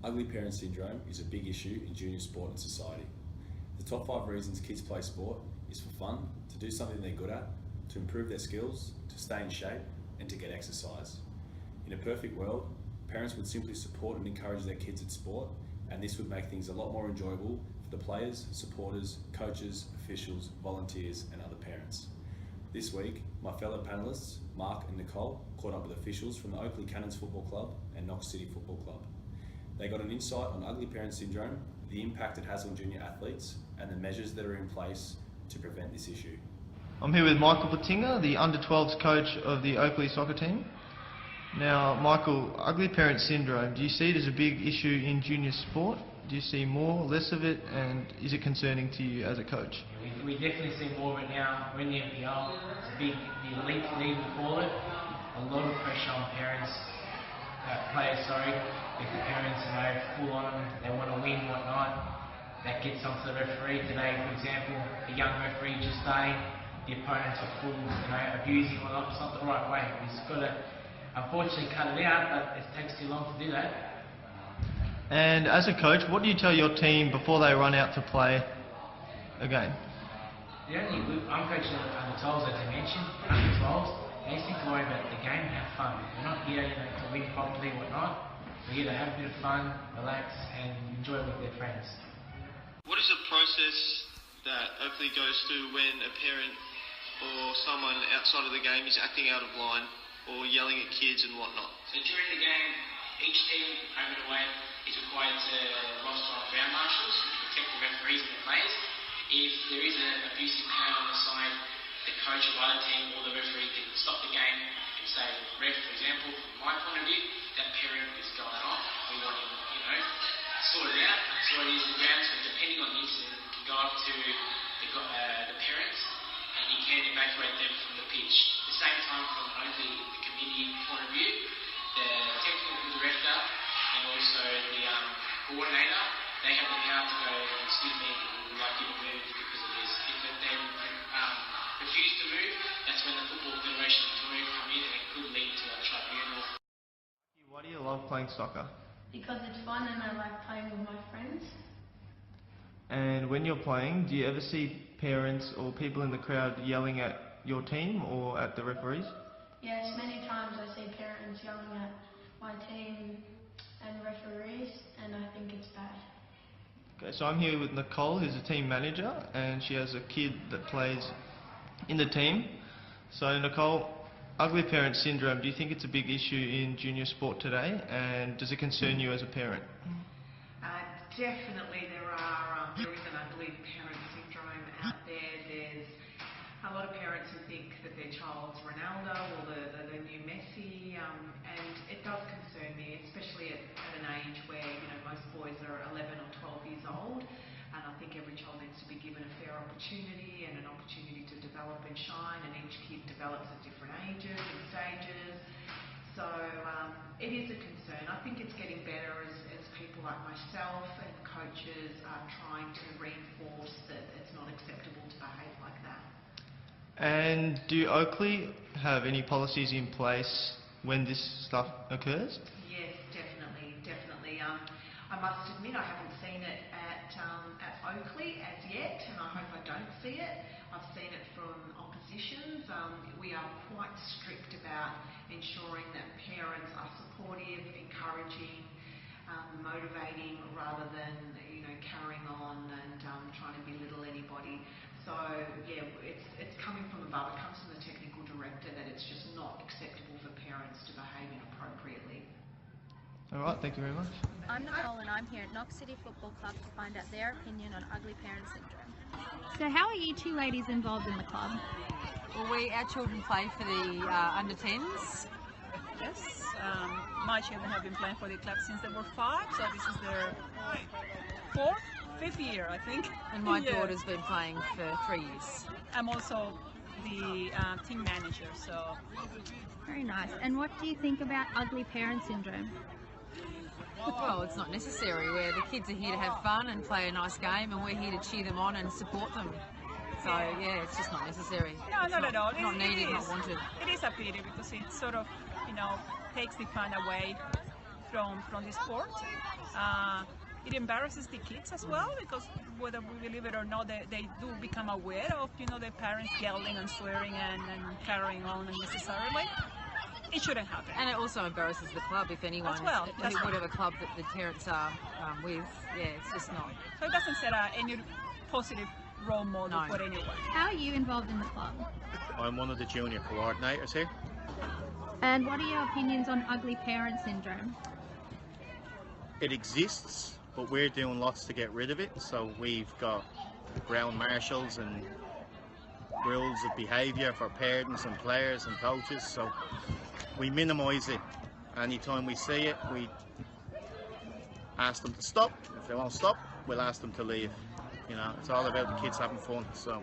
Ugly parent syndrome is a big issue in junior sport and society. The top 5 reasons kids play sport is for fun, to do something they're good at, to improve their skills, to stay in shape, and to get exercise. In a perfect world, parents would simply support and encourage their kids at sport, and this would make things a lot more enjoyable for the players, supporters, coaches, officials, volunteers, and other parents. This week, my fellow panellists, Mark and Nicole, caught up with officials from the Oakley Cannons Football Club and Knox City Football Club. They got an insight on ugly parent syndrome, the impact it has on junior athletes, and the measures that are in place to prevent this issue. I'm here with Michael Patinga, the under-12s coach of the Oakley soccer team. Now, Michael, ugly parent syndrome, do you see it as a big issue in junior sport? Do you see more, less of it, and is it concerning to you as a coach? We definitely see more of it now. We're in the NPL. It's a big, the elite league we call it. A lot of pressure on parents, players, if the parents, full on them, they want to win, whatnot. That gets onto the referee today, for example. A young referee just saying the opponents are full, abusing or not. It's not the right way. We've just got to, unfortunately, cut it out, but it takes too long to do that. And as a coach, what do you tell your team before they run out to play a game? I'm coaching under 12s, as I mentioned, under 12s. They just need to worry about the game and have fun. We're not here to win properly or whatnot. We're here to have a bit of fun, relax, and enjoy it with their friends. What is the process that Oakley goes through when a parent or someone outside of the game is acting out of line or yelling at kids and whatnot? So during the game, each team, home and away, is required to roster on ground marshals to protect the referees and the players. If there is an abusive parent on the side, the coach of either team or the referee can stop the game and say, ref, for example, from my point of view, that parent is going off. We want him, sorted out. So it is the ground. So depending on the incident, you can go up to the parents and you can evacuate them from the pitch. At the same time, from Oakley, the committee point of view, the technical director and also the coordinator, they have the power to go, excuse me, we'd like you to move because of this. If they refuse to move, that's when the Football Federation of Victoria come in and it could lead to a tribunal. Why do you love playing soccer? Because it's fun and I like playing with my friends. And when you're playing, do you ever see parents or people in the crowd yelling at your team or at the referees? Yes, many times I see parents yelling at my team and referees, and I think it's bad. Okay, so I'm here with Nicole, who's a team manager, and she has a kid that plays in the team. So Nicole, ugly parent syndrome, do you think it's a big issue in junior sport today, and does it concern you as a parent? Definitely there is an ugly parent syndrome out there. There's a lot of parents who think that their child's Ronaldo or the new Messi, and it does concern me, especially at an age where most boys are 11 or 12 years old, and I think every child needs to be given a fair opportunity and an opportunity to develop and shine, and each kid develops at different ages and stages. So it is a concern. I think it's getting better as people like myself and coaches are trying to reinforce that it's not acceptable to behave like that. And do Oakley have any policies in place when this stuff occurs? Yes, definitely. I must admit I haven't seen it at Oakley as yet, and I hope I don't see it. I've seen it from oppositions. We are quite strict about ensuring that parents are supportive, encouraging, motivating, rather than carrying on and trying to belittle anybody. So yeah, it's coming from above. It comes from the technical director that it's just not acceptable for parents to behave inappropriately. All right, thank you very much. I'm Nicole and I'm here at Knox City Football Club to find out their opinion on ugly parent syndrome. So how are you two ladies involved in the club? Well, our children play for the under 10s. Yes, my children have been playing for the club since they were 5, so this is their 5th year, I think. And my daughter's been playing for 3 years. I'm also the team manager, so... Very nice. And what do you think about ugly parent syndrome? Well, it's not necessary. The kids are here to have fun and play a nice game, and we're here to cheer them on and support them. So yeah, it's just not necessary. No, not at all. Not needed, not wanted. It is a pity because it sort of, takes the fun away from the sport. It embarrasses the kids as well, because whether we believe it or not, they do become aware of, their parents yelling and swearing and carrying on unnecessarily. It shouldn't happen. And it also embarrasses the club if anyone, as well. whatever club that the parents are with. Yeah, it's just not. So it doesn't set any positive role model for anyone. How are you involved in the club? I'm one of the junior coordinators here. And what are your opinions on ugly parent syndrome? It exists, but we're doing lots to get rid of it. So we've got ground marshals and rules of behaviour for parents and players and coaches. So we minimise it. Anytime we see it, we ask them to stop. If they won't stop, we'll ask them to leave. It's all about the kids having fun. So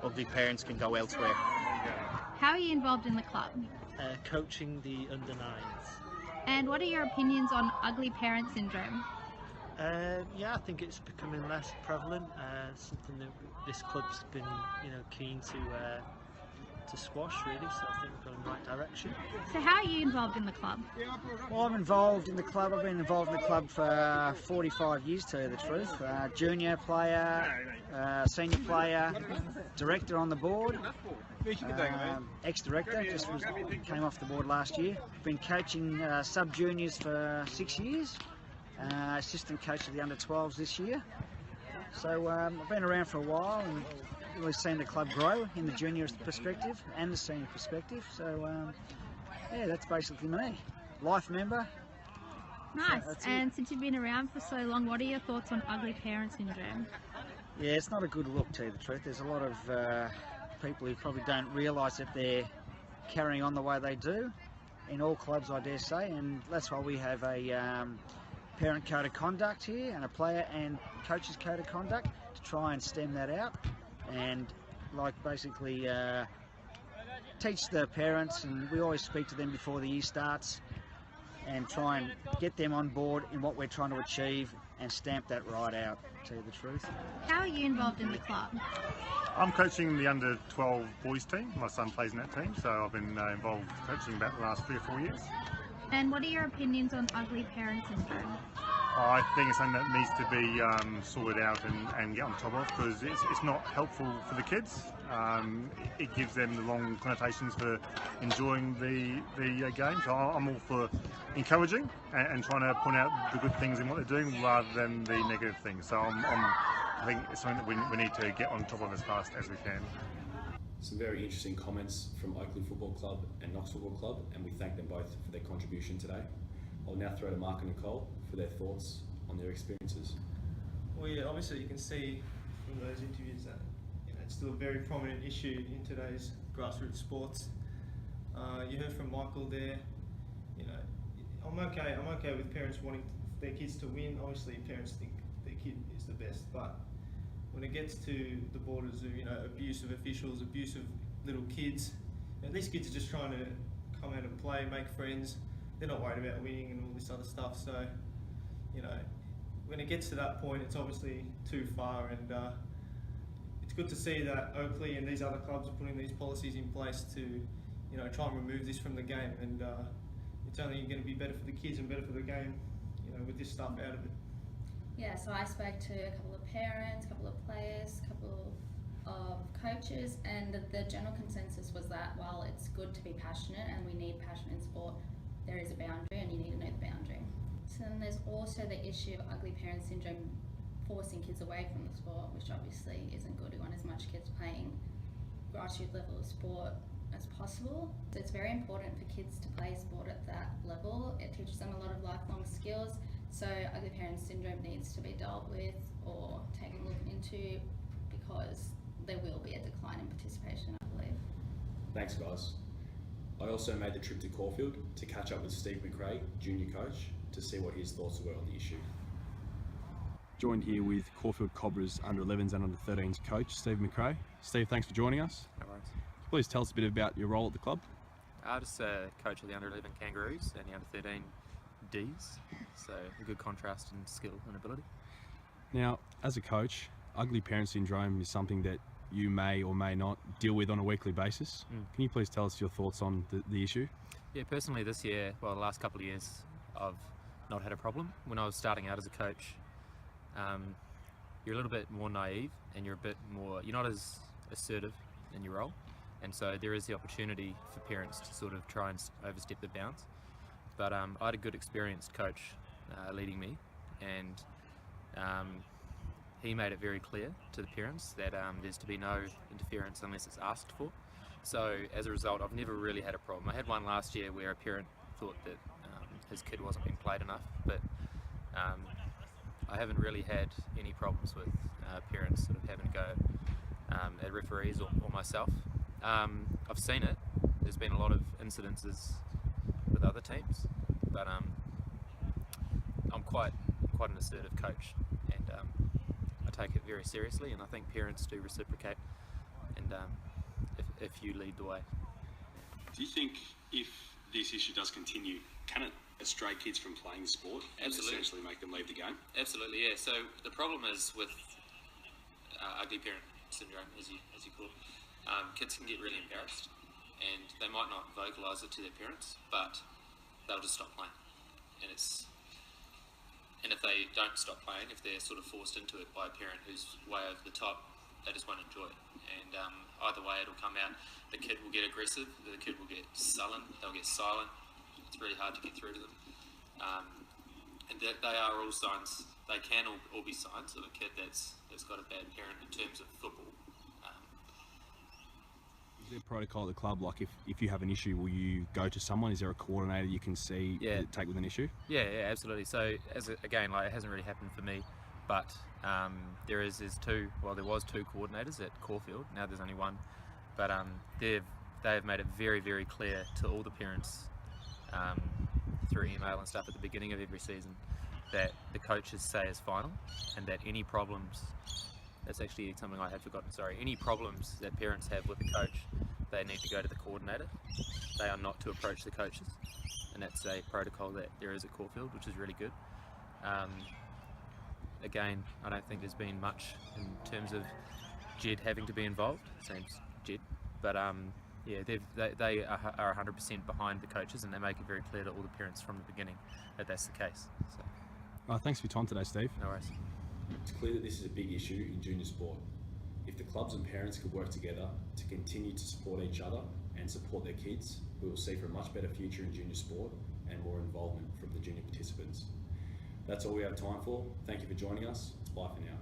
ugly parents can go elsewhere. How are you involved in the club? Coaching the under-9s. And what are your opinions on ugly parent syndrome? Yeah, I think it's becoming less prevalent. Something that this club's been, keen to squash, really. So I think we're going in the right direction. So how are you involved in the club? Well, I'm involved in the club. I've been involved in the club for 45 years, to tell you the truth. Junior player, senior player, director on the board. Ex-director, came off the board last year. Been coaching sub-juniors for 6 years. Assistant coach of the under-12s this year. So I've been around for a while and really seen the club grow in the junior perspective and the senior perspective. So yeah, that's basically me. Life member. Nice. And since you've been around for so long, what are your thoughts on ugly parent syndrome? Yeah, it's not a good look, to tell you the truth. There's a lot of people who probably don't realise that they're carrying on the way they do in all clubs, I dare say, and that's why we have a parent code of conduct here and a player and coach's code of conduct to try and stem that out and basically teach the parents, and we always speak to them before the year starts and try and get them on board in what we're trying to achieve and stamp that right out, to tell you the truth. How are you involved in the club? I'm coaching the under-12 boys team. My son plays in that team, so I've been involved coaching about the last 3 or 4 years. And what are your opinions on ugly parent syndrome? I think it's something that needs to be sorted out and get on top of, because it's not helpful for the kids. It gives them the wrong connotations for enjoying the game. So I'm all for encouraging and trying to point out the good things in what they're doing rather than the negative things. So I think it's something that we need to get on top of as fast as we can. Some very interesting comments from Oakleigh Football Club and Knox Football Club, and we thank them both for their contribution today. I'll now throw to Mark and Nicole for their thoughts on their experiences. Well, yeah, obviously you can see from those interviews that it's still a very prominent issue in today's grassroots sports. You heard from Michael there. I'm okay with parents wanting their kids to win. Obviously, parents think their kid is the best, but when it gets to the borders of abuse of officials, abuse of little kids, these kids are just trying to come out and play, make friends. They're not worried about winning and all this other stuff. So, when it gets to that point, it's obviously too far, and it's good to see that Oakleigh and these other clubs are putting these policies in place to, try and remove this from the game. And it's only going to be better for the kids and better for the game, with this stuff out of it. Yeah, so I spoke to a couple of parents, a couple of players, a couple of coaches, and the general consensus was that while it's good to be passionate and we need passion in sport, there is a boundary and you need to know the boundary. So then there's also the issue of ugly parent syndrome forcing kids away from the sport, which obviously isn't good. We want as much kids playing grassroots level of sport as possible. So it's very important for kids to play sport at that level. It teaches them a lot of lifelong skills. So ugly parent syndrome needs to be dealt with or taken a look into, because there will be a decline in participation, I believe. Thanks, guys. I also made the trip to Caulfield to catch up with Steve McRae, junior coach, to see what his thoughts were on the issue. Joined here with Caulfield Cobras under-11s and under-13s coach, Steve McRae. Steve, thanks for joining us. No worries. Please tell us a bit about your role at the club. Just coach of the under-11 Kangaroos and the under-13 Ds, so a good contrast in skill and ability. Now, as a coach, ugly parent syndrome is something that you may or may not deal with on a weekly basis. Can you please tell us your thoughts on the issue? Yeah, personally this year, well the last couple of years, I've not had a problem. When I was starting out as a coach, you're a little bit more naive and you're not as assertive in your role, and so there is the opportunity for parents to sort of try and overstep the bounds. But I had a good experienced coach leading me, and he made it very clear to the parents that there's to be no interference unless it's asked for. So as a result, I've never really had a problem. I had one last year where a parent thought that his kid wasn't being played enough, but I haven't really had any problems with parents sort of having to go at referees or myself. I've seen it. There's been a lot of incidences with other teams, but I'm quite an assertive coach, and I take it very seriously, and I think parents do reciprocate, and if you lead the way. Do you think if this issue does continue, can it stray kids from playing the sport and Absolutely. essentially make them leave the game? Absolutely, yeah. So the problem is with ugly parent syndrome, as you call it, kids can get really embarrassed, and they might not vocalise it to their parents, but they'll just stop playing. And if they don't stop playing, if they're sort of forced into it by a parent who's way over the top, they just won't enjoy it. And either way, it'll come out. The kid will get aggressive, the kid will get sullen, they'll get silent. It's really hard to get through to them. And they are all signs, they can all be signs of a kid that's got a bad parent in terms of football. Is there a protocol at the club, like if you have an issue, will you go to someone? Is there a coordinator you can see take with an issue? Yeah, absolutely. So again, like, it hasn't really happened for me, but there was two coordinators at Caulfield. Now there's only one, but they have made it very, very clear to all the parents through email and stuff at the beginning of every season that the coaches say is final, and that any problems, that's actually something I had forgotten, sorry, any problems that parents have with the coach, they need to go to the coordinator. They are not to approach the coaches, and that's a protocol that there is at Caulfield, which is really good. Again, I don't think there's been much in terms of Jed having to be involved, same as Jed, but yeah, they are 100% behind the coaches, and they make it very clear to all the parents from the beginning that that's the case. So. Thanks for your time today, Steve. No worries. It's clear that this is a big issue in junior sport. If the clubs and parents could work together to continue to support each other and support their kids, we will see for a much better future in junior sport and more involvement from the junior participants. That's all we have time for. Thank you for joining us. Bye for now.